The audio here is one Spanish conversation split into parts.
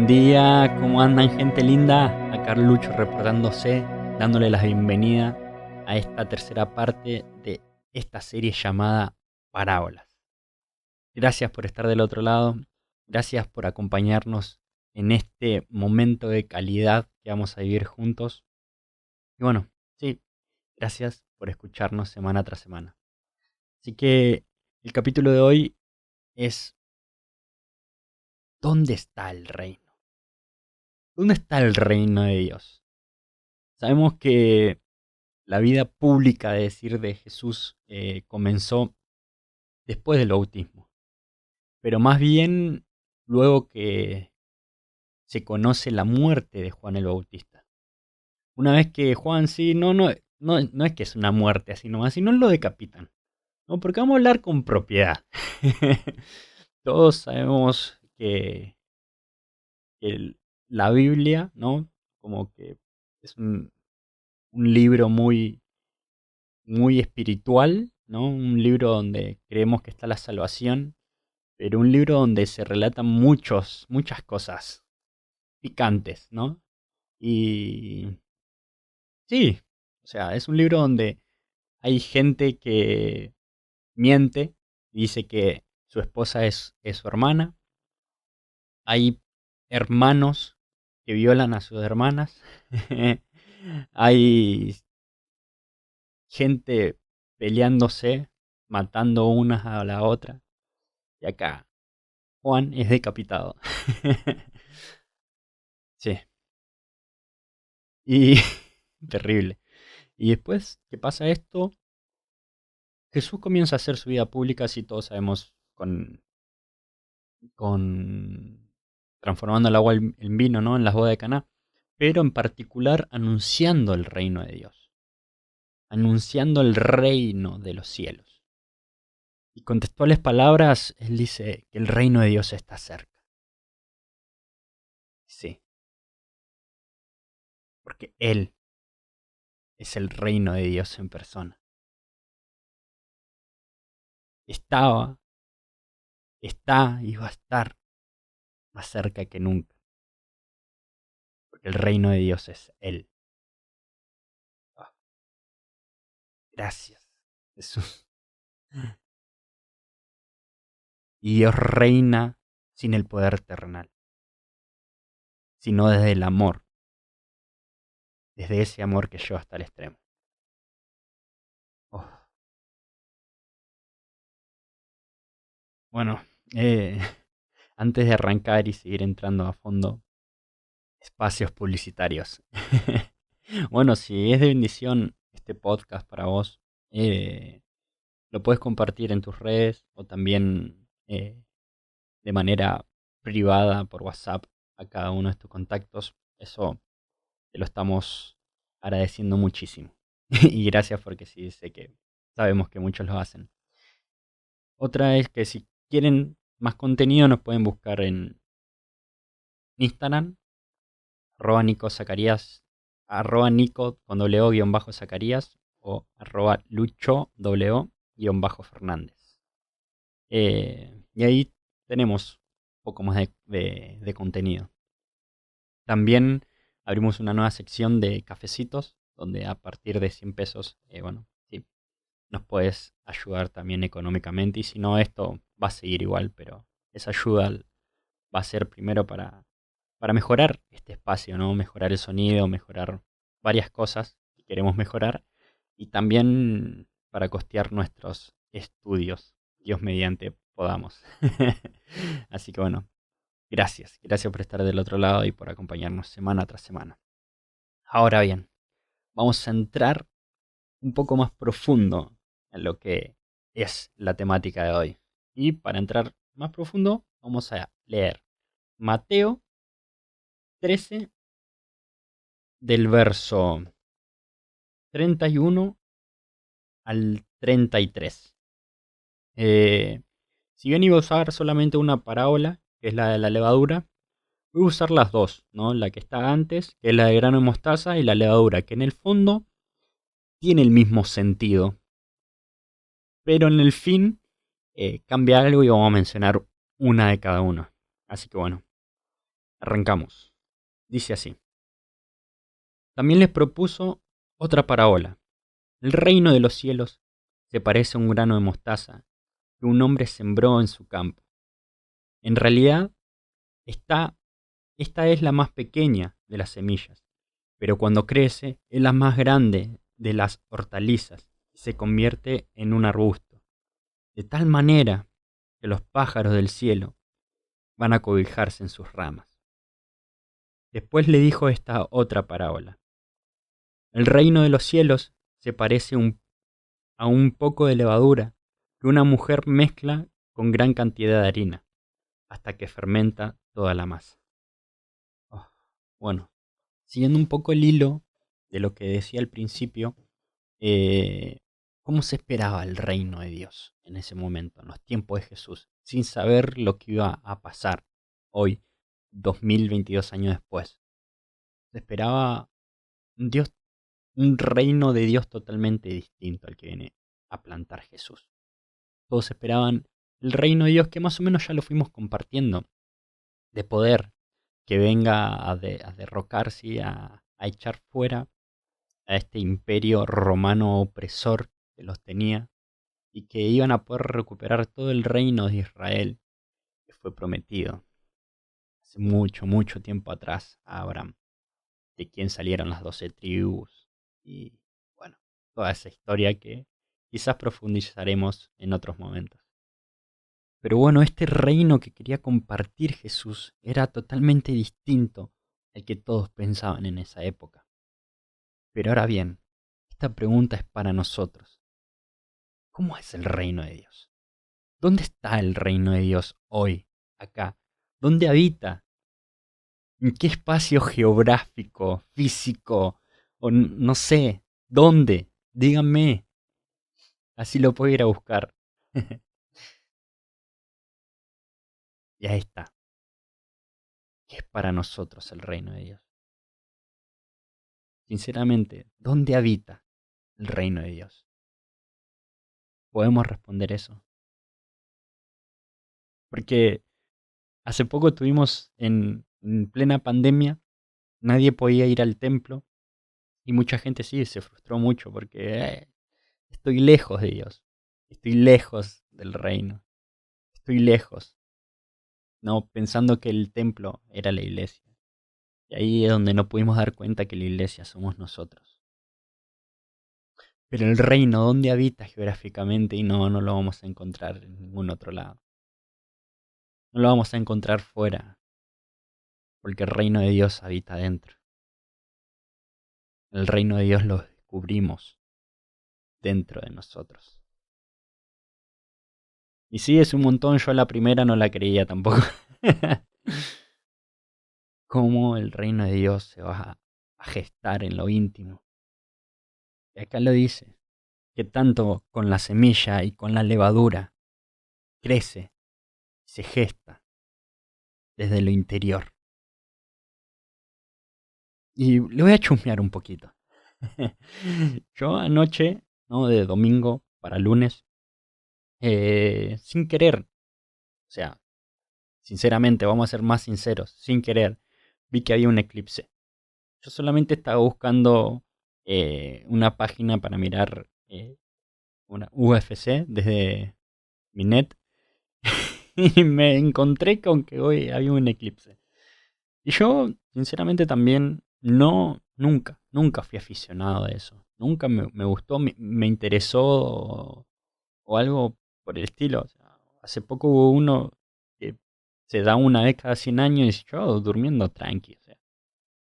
Buen día, ¿cómo andan, gente linda? Acá Lucho reportándose, dándole la bienvenida a esta tercera parte de esta serie llamada Parábolas. Gracias por estar del otro lado, gracias por acompañarnos en este momento de calidad que vamos a vivir juntos. Y bueno, sí, gracias por escucharnos semana tras semana. Así que el capítulo de hoy es ¿dónde está el reino? ¿Dónde está el reino de Dios? Sabemos que la vida pública, de decir, de Jesús comenzó después del bautismo, pero más bien luego que se conoce la muerte de Juan el Bautista. Una vez que Juan, sí, no es que es una muerte así nomás, sino lo decapitan. ¿No? Porque vamos a hablar con propiedad. Todos sabemos que la Biblia, ¿no? Como que es un libro muy espiritual, ¿no? Un libro donde creemos que está la salvación, pero un libro donde se relatan muchas cosas picantes, ¿no? Y sí, o sea, es un libro donde hay gente que miente, dice que su esposa es su hermana, hay hermanos que violan a sus hermanas, hay gente peleándose, matando unas a la otra, y acá Juan es decapitado. Sí, y terrible. Y después que pasa esto, Jesús comienza a hacer su vida pública, si todos sabemos, con transformando el agua en vino, ¿no? En las bodas de Caná, pero en particular anunciando el reino de Dios, anunciando el reino de los cielos. Y con textuales palabras, él dice que el reino de Dios está cerca. Sí, porque él es el reino de Dios en persona. Estaba, está y va a estar más cerca que nunca, porque el reino de Dios es Él. Ah, gracias, Jesús. Y Dios reina sin el poder terrenal, sino desde el amor, desde ese amor que lleva hasta el extremo. Oh, bueno, eh, antes de arrancar y seguir entrando a fondo, espacios publicitarios. Bueno, si es de bendición este podcast para vos, lo puedes compartir en tus redes o también de manera privada por WhatsApp a cada uno de tus contactos. Eso te lo estamos agradeciendo muchísimo. Y gracias porque sí, sé que sabemos que muchos lo hacen. Otra es que si quieren más contenido nos pueden buscar en Instagram, @NicoZacarías, @Nico con W guión bajo Zacarías o @Lucho W guión bajo Fernández. Y ahí tenemos un poco más de contenido. También abrimos una nueva sección de cafecitos, donde a partir de 100 pesos, bueno, sí, nos puedes ayudar también económicamente. Y si no, esto va a seguir igual, pero esa ayuda va a ser primero para mejorar este espacio, ¿no? Mejorar el sonido, mejorar varias cosas que queremos mejorar. Y también para costear nuestros estudios, Dios mediante podamos. Así que bueno, gracias por estar del otro lado y por acompañarnos semana tras semana. Ahora bien, vamos a entrar un poco más profundo en lo que es la temática de hoy. Y para entrar más profundo, vamos a leer Mateo 13 del verso 31 al 33. Si bien iba a usar solamente una parábola, que es la de la levadura, voy a usar las dos, ¿no? La que está antes, que es la de grano de mostaza, y la levadura, que en el fondo tiene el mismo sentido, pero en el fin cambia algo y vamos a mencionar una de cada uno. Así que bueno, Arrancamos. Dice así. También les propuso otra parábola. El reino de los cielos se parece a un grano de mostaza que un hombre sembró en su campo. En realidad, esta es la más pequeña de las semillas, pero cuando crece es la más grande de las hortalizas y se convierte en un arbusto, de tal manera que los pájaros del cielo van a cobijarse en sus ramas. Después le dijo esta otra parábola. El reino de los cielos se parece a un poco de levadura que una mujer mezcla con gran cantidad de harina hasta que fermenta toda la masa. Oh, bueno, siguiendo un poco el hilo de lo que decía al principio, eh, ¿cómo se esperaba el reino de Dios en ese momento, en los tiempos de Jesús, sin saber lo que iba a pasar hoy, 2022 años después? Se esperaba un Dios, un reino de Dios totalmente distinto al que viene a plantar Jesús. Todos esperaban el reino de Dios que más o menos ya lo fuimos compartiendo, de poder, que venga a derrocarse y a echar fuera a este imperio romano opresor que los tenía y que iban a poder recuperar todo el reino de Israel que fue prometido hace mucho, mucho tiempo atrás a Abraham, de quien salieron las 12 tribus y bueno, toda esa historia que quizás profundizaremos en otros momentos. Pero bueno, este reino que quería compartir Jesús era totalmente distinto al que todos pensaban en esa época. Pero ahora bien, esta pregunta es para nosotros. ¿Cómo es el reino de Dios? ¿Dónde está el reino de Dios hoy, acá? ¿Dónde habita? ¿En qué espacio geográfico, físico? O no sé, ¿dónde? Díganme. Así lo puedo ir a buscar. Y ahí está. ¿Qué es para nosotros el reino de Dios? Sinceramente, ¿dónde habita el reino de Dios? ¿Podemos responder eso? Porque hace poco tuvimos en plena pandemia, nadie podía ir al templo y mucha gente sí se frustró mucho porque estoy lejos de Dios, estoy lejos del reino, estoy lejos, no pensando que el templo era la iglesia. Y ahí es donde no pudimos dar cuenta que la iglesia somos nosotros. Pero el reino, ¿dónde habita geográficamente? Y no lo vamos a encontrar en ningún otro lado. No lo vamos a encontrar fuera, porque el reino de Dios habita dentro. El reino de Dios lo descubrimos dentro de nosotros. Y sí, es un montón, yo a la primera no la creía tampoco. Cómo el reino de Dios se va a gestar en lo íntimo. Y acá lo dice, que tanto con la semilla y con la levadura crece, se gesta desde lo interior. Y le voy a chusmear un poquito. Yo anoche, ¿no? De domingo para lunes, sin querer, o sea, sinceramente, vamos a ser más sinceros, sin querer, vi que había un eclipse. Yo solamente estaba buscando una página para mirar una UFC desde mi net y me encontré con que hoy había un eclipse. Y yo, sinceramente, también nunca fui aficionado a eso. Nunca me gustó, me interesó o algo por el estilo. O sea, hace poco hubo uno que se da una vez cada 100 años y yo durmiendo tranqui. O sea,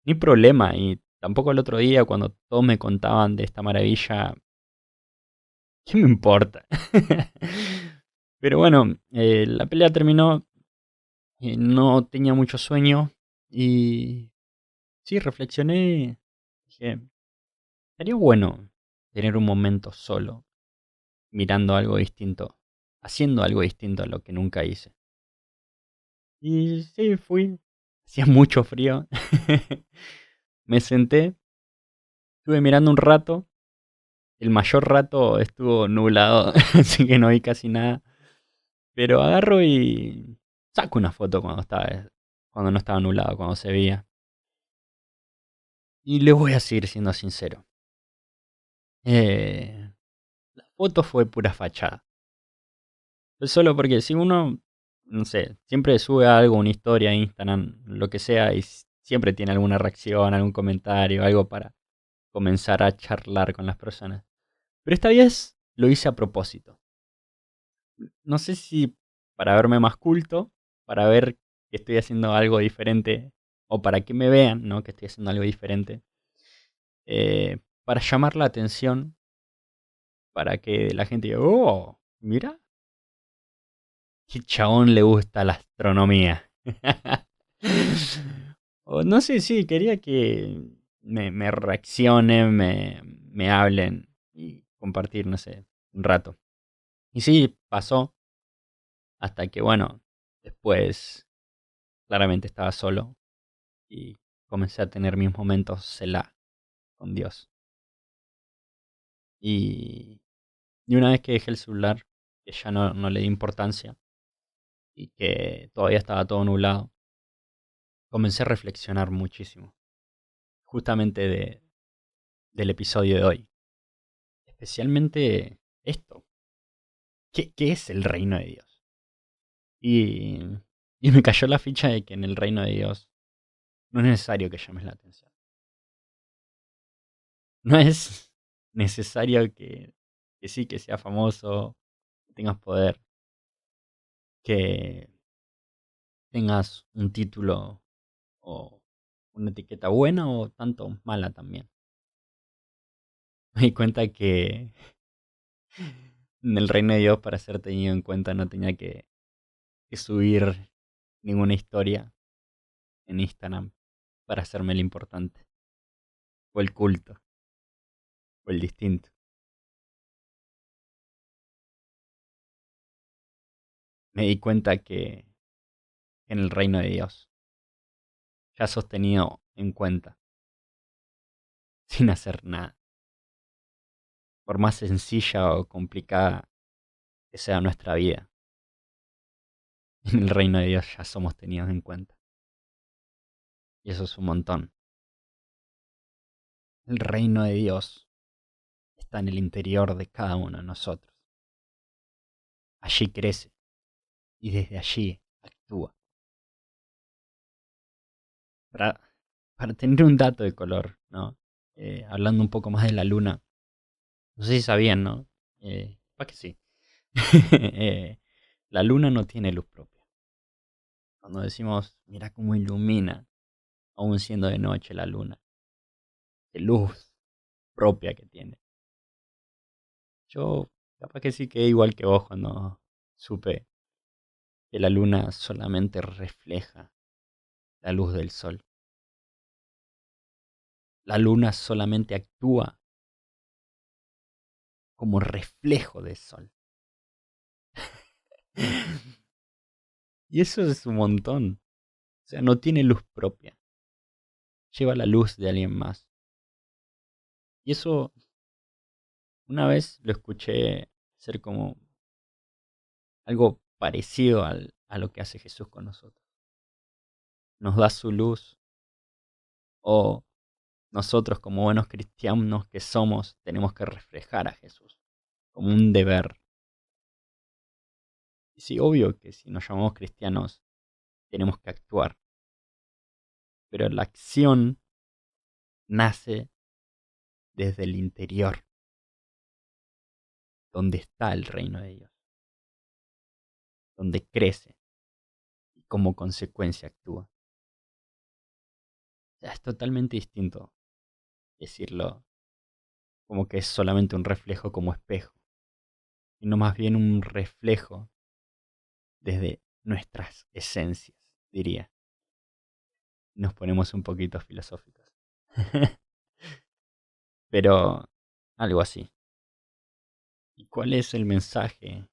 ni problema. Y tampoco el otro día cuando todos me contaban de esta maravilla, ¿qué me importa? Pero bueno, la pelea terminó, no tenía mucho sueño y sí, reflexioné, dije, estaría bueno tener un momento solo, mirando algo distinto, haciendo algo distinto a lo que nunca hice. Y sí, fui, hacía mucho frío, me senté, estuve mirando un rato, el mayor rato estuvo nublado, así que no vi casi nada, pero agarro y saco una foto cuando estaba cuando no estaba nublado, cuando se veía. Y le voy a seguir siendo sincero. La foto fue pura fachada. Solo porque si uno, no sé, siempre sube algo, una historia a Instagram, lo que sea, y siempre tiene alguna reacción, algún comentario, algo para comenzar a charlar con las personas. Pero esta vez lo hice a propósito. No sé si para verme más culto, para ver que estoy haciendo algo diferente, o para que me vean, ¿no? Que estoy haciendo algo diferente. Para llamar la atención, para que la gente diga, oh, mira, qué chabón le gusta la astronomía. O no sé, sí, quería que me reaccionen, me hablen y compartir, no sé, un rato. Y sí, pasó hasta que, bueno, después claramente estaba solo y comencé a tener mis momentos celá con Dios. Y, y una vez que dejé el celular, que ya no le di importancia y que todavía estaba todo nublado, comencé a reflexionar muchísimo, justamente del episodio de hoy. Especialmente esto, ¿qué es el reino de Dios? Y, y me cayó la ficha de que en el reino de Dios no es necesario que llames la atención. No es necesario que sí, que seas famoso, que tengas poder, que tengas un título o una etiqueta buena o tanto mala también. Me di cuenta que en el reino de Dios, para ser tenido en cuenta, no tenía que subir ninguna historia en Instagram para hacerme el importante, o el culto, o el distinto. Me di cuenta que en el reino de Dios ya sos tenido en cuenta, sin hacer nada. Por más sencilla o complicada que sea nuestra vida, en el reino de Dios ya somos tenidos en cuenta. Y eso es un montón. El reino de Dios está en el interior de cada uno de nosotros. Allí crece y desde allí actúa. Para, para tener un dato de color, ¿no? Hablando un poco más de la luna, no sé si sabían, ¿no? Para que sí. La luna no tiene luz propia. Cuando decimos, mira cómo ilumina, aún siendo de noche la luna, qué luz propia que tiene. Yo capaz que sí quedé igual que vos cuando supe que la luna solamente refleja la luz del sol. La luna solamente actúa como reflejo del sol. Y eso es un montón. O sea, no tiene luz propia. Lleva la luz de alguien más. Y eso una vez lo escuché ser como algo parecido a lo que hace Jesús con nosotros. Nos da su luz o nosotros como buenos cristianos que somos tenemos que reflejar a Jesús como un deber. Y sí, obvio que si nos llamamos cristianos tenemos que actuar, pero la acción nace desde el interior, donde está el reino de Dios, donde crece y como consecuencia actúa. O sea, es totalmente distinto decirlo como que es solamente un reflejo como espejo, sino más bien un reflejo desde nuestras esencias, diría. Nos ponemos un poquito filosóficos. Pero algo así. ¿Y cuál es el mensaje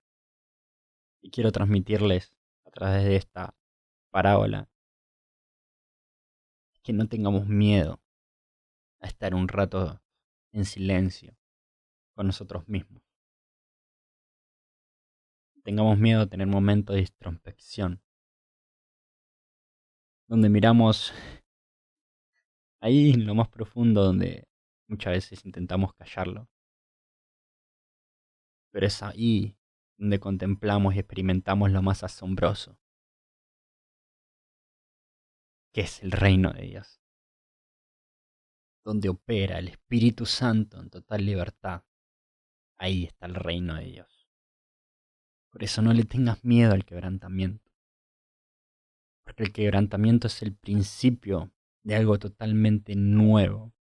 que quiero transmitirles a través de esta parábola? Es que no tengamos miedo a estar un rato en silencio con nosotros mismos. Tengamos miedo a tener momentos de introspección, donde miramos ahí en lo más profundo, donde muchas veces intentamos callarlo, pero es ahí donde contemplamos y experimentamos lo más asombroso, que es el reino de Dios, donde opera el Espíritu Santo en total libertad. Ahí está el reino de Dios. Por eso no le tengas miedo al quebrantamiento, porque el quebrantamiento es el principio de algo totalmente nuevo,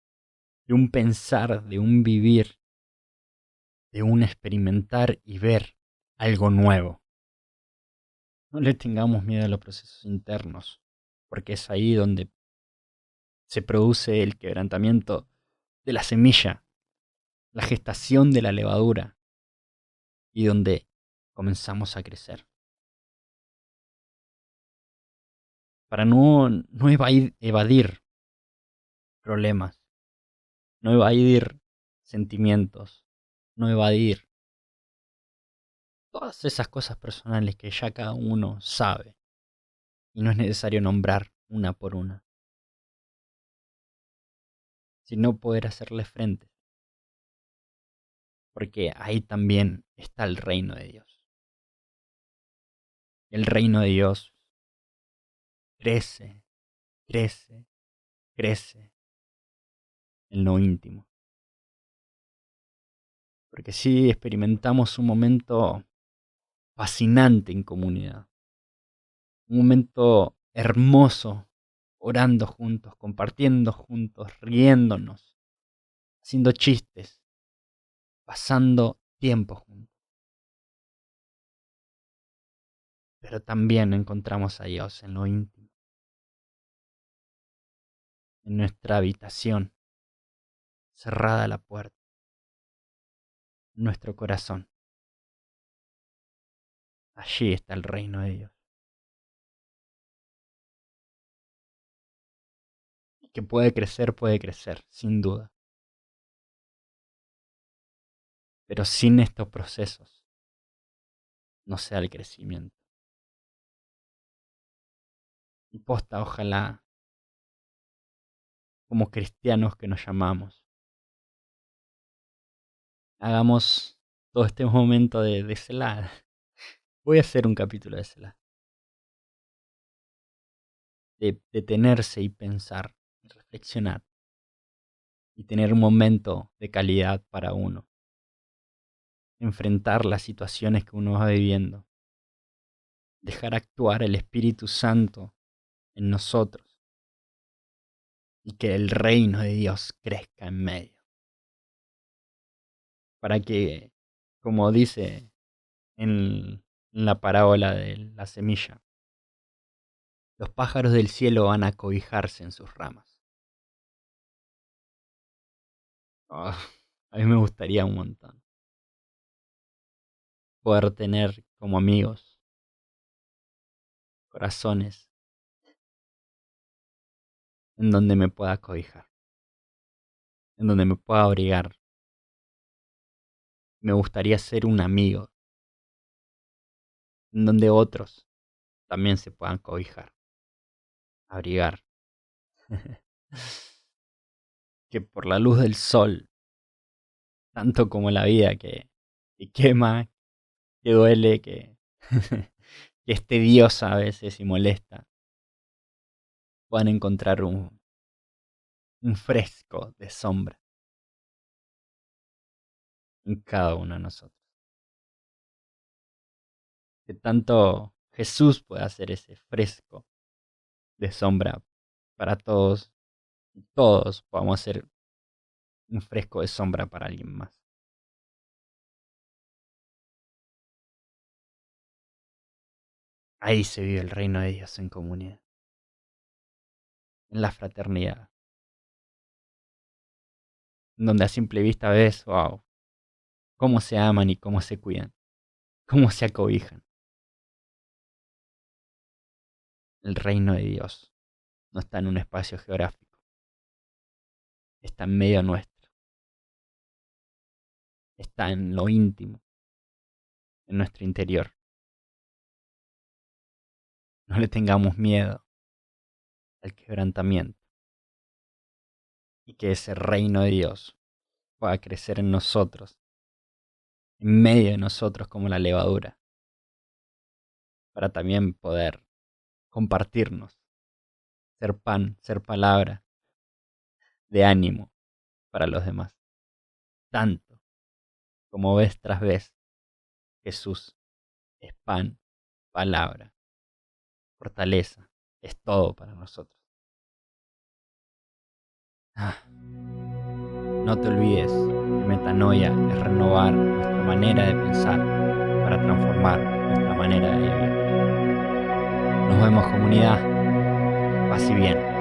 de un pensar, de un vivir, de un experimentar y ver algo nuevo. No le tengamos miedo a los procesos internos, porque es ahí donde se produce el quebrantamiento de la semilla, la gestación de la levadura, y donde comenzamos a crecer. Para no evadir problemas, no evadir sentimientos, no evadir todas esas cosas personales que ya cada uno sabe y no es necesario nombrar una por una, sino poder hacerle frente, porque ahí también está el reino de Dios. El reino de Dios crece, crece, crece en lo íntimo, porque si experimentamos un momento fascinante en comunidad, un momento hermoso, orando juntos, compartiendo juntos, riéndonos, haciendo chistes, pasando tiempo juntos. Pero también encontramos a Dios en lo íntimo, en nuestra habitación, cerrada la puerta, en nuestro corazón. Allí está el reino de Dios. Y que puede crecer, sin duda. Pero sin estos procesos no se da el crecimiento. Y posta, ojalá, como cristianos que nos llamamos, hagamos todo este momento de Selah. Voy a hacer un capítulo de Selah. De detenerse y pensar, y reflexionar. Y tener un momento de calidad para uno. Enfrentar las situaciones que uno va viviendo. Dejar actuar el Espíritu Santo en nosotros. Y que el reino de Dios crezca en medio. Para que, como dice en la parábola de la semilla, los pájaros del cielo van a cobijarse en sus ramas. Oh, a mí me gustaría un montón poder tener como amigos corazones en donde me pueda cobijar, en donde me pueda abrigar. Me gustaría ser un amigo en donde otros también se puedan cobijar, abrigar. Que por la luz del sol, tanto como la vida que quema, que duele, que es tediosa a veces y molesta, puedan encontrar un fresco de sombra en cada uno de nosotros. Que tanto Jesús pueda hacer ese fresco de sombra para todos, y todos podamos hacer un fresco de sombra para alguien más. Ahí se vive el reino de Dios en comunidad, en la fraternidad, en donde a simple vista ves, wow, cómo se aman y cómo se cuidan, cómo se acobijan. El reino de Dios no está en un espacio geográfico, está en medio nuestro, está en lo íntimo, en nuestro interior. No le tengamos miedo al quebrantamiento y que ese reino de Dios pueda crecer en nosotros, en medio de nosotros como la levadura, para también poder compartirnos, ser pan, ser palabra de ánimo para los demás. Tanto como vez tras vez, Jesús es pan, palabra, fortaleza, es todo para nosotros. No te olvides que metanoia es renovar nuestra manera de pensar para transformar nuestra manera de vivir. Nos vemos, comunidad. Paz y bien.